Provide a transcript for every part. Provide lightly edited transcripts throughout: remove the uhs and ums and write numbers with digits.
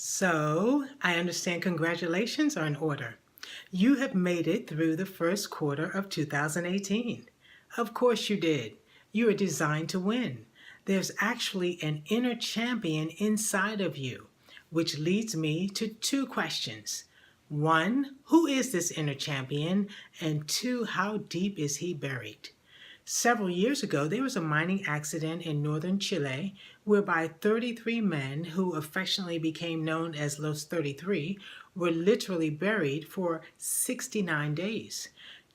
So, I understand congratulations are in order. You have made it through the first quarter of 2018. Of course you did. You are designed to win. There's actually an inner champion inside of you, which leads me to two questions. One, who is this inner champion? And two, how deep is he buried? Several years ago, there was a mining accident in northern Chile whereby 33 men, who affectionately became known as Los 33, were literally buried for 69 days.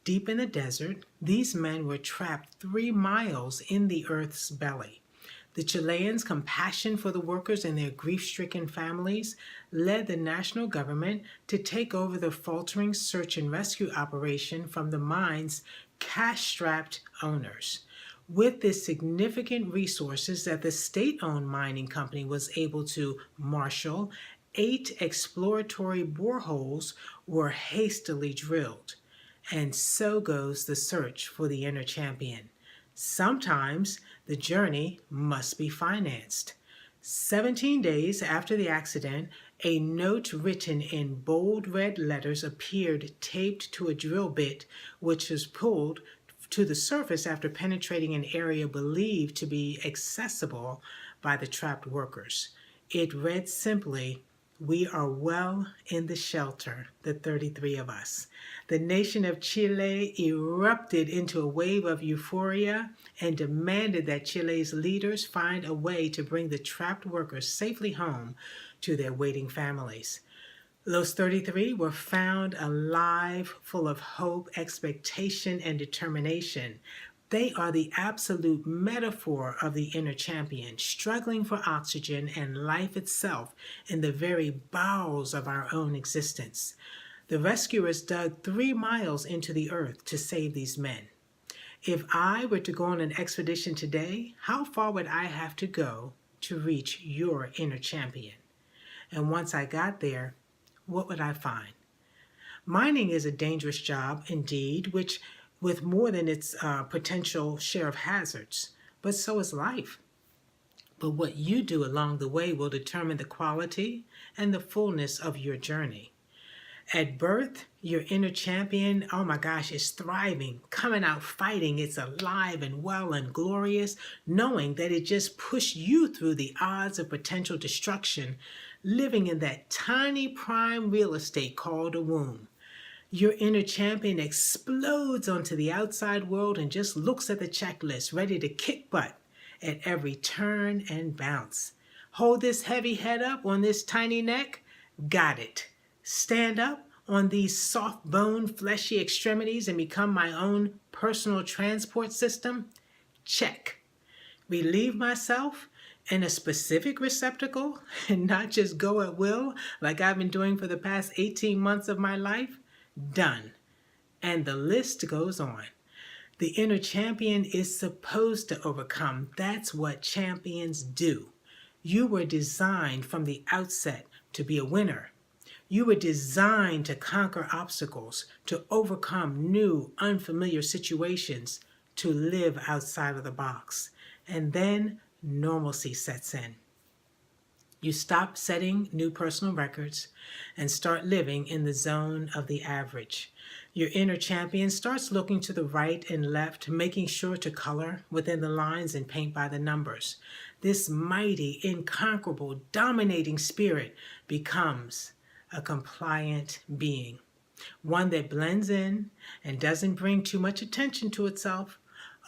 Deep in the desert, these men were trapped 3 miles in the earth's belly. The Chileans' compassion for the workers and their grief-stricken families led the national government to take over the faltering search and rescue operation from the mine's cash-strapped owners. With the significant resources that the state-owned mining company was able to marshal, 8 exploratory boreholes were hastily drilled. And so goes the search for the inner champion. Sometimes the journey must be financed. 17 days after the accident, a note written in bold red letters appeared taped to a drill bit, which was pulled to the surface after penetrating an area believed to be accessible by the trapped workers. It read simply, "We are well in the shelter, the 33 of us." The nation of Chile erupted into a wave of euphoria and demanded that Chile's leaders find a way to bring the trapped workers safely home to their waiting families. Los 33 were found alive, full of hope, expectation, and determination. They are the absolute metaphor of the inner champion, struggling for oxygen and life itself in the very bowels of our own existence. The rescuers dug 3 miles into the earth to save these men. If I were to go on an expedition today, how far would I have to go to reach your inner champion? And once I got there, what would I find? Mining is a dangerous job indeed, which with more than its potential share of hazards, but so is life. But what you do along the way will determine the quality and the fullness of your journey. At birth, your inner champion, oh my gosh, is thriving, coming out fighting. It's alive and well and glorious, knowing that it just pushed you through the odds of potential destruction, living in that tiny prime real estate called a womb. Your inner champion explodes onto the outside world and just looks at the checklist, ready to kick butt at every turn and bounce. Hold this heavy head up on this tiny neck? Got it. Stand up on these soft bone, fleshy extremities and become my own personal transport system? Check. Relieve myself in a specific receptacle and not just go at will like I've been doing for the past 18 months of my life? Done. And the list goes on. The inner champion is supposed to overcome. That's what champions do. You were designed from the outset to be a winner. You were designed to conquer obstacles, to overcome new, unfamiliar situations, to live outside of the box. And then normalcy sets in. You stop setting new personal records and start living in the zone of the average. Your inner champion starts looking to the right and left, making sure to color within the lines and paint by the numbers. This mighty, incomparable, dominating spirit becomes a compliant being, one that blends in and doesn't bring too much attention to itself.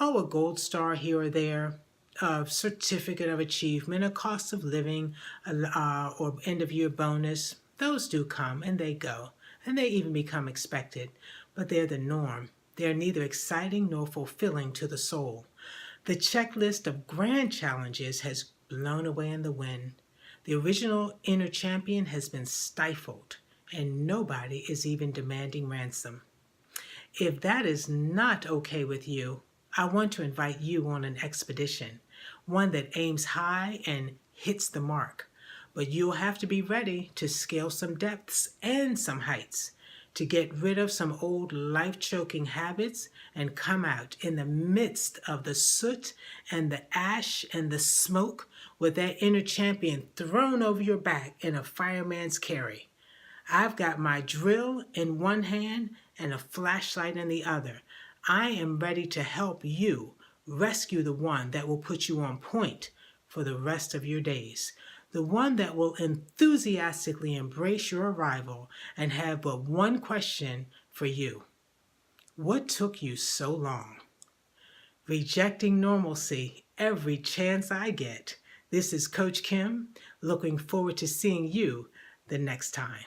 Oh, a gold star here or there, a certificate of achievement, a cost of living, or end-of-year bonus. Those do come and they go, and they even become expected, but they're the norm. They're neither exciting nor fulfilling to the soul. The checklist of grand challenges has blown away in the wind. The original inner champion has been stifled, and nobody is even demanding ransom. If that is not okay with you, I want to invite you on an expedition, one that aims high and hits the mark. But you'll have to be ready to scale some depths and some heights, to get rid of some old life-choking habits and come out in the midst of the soot and the ash and the smoke with that inner champion thrown over your back in a fireman's carry. I've got my drill in one hand and a flashlight in the other. I am ready to help you rescue the one that will put you on point for the rest of your days. The one that will enthusiastically embrace your arrival and have but one question for you. What took you so long? Rejecting normalcy every chance I get. This is Coach Kim, looking forward to seeing you the next time.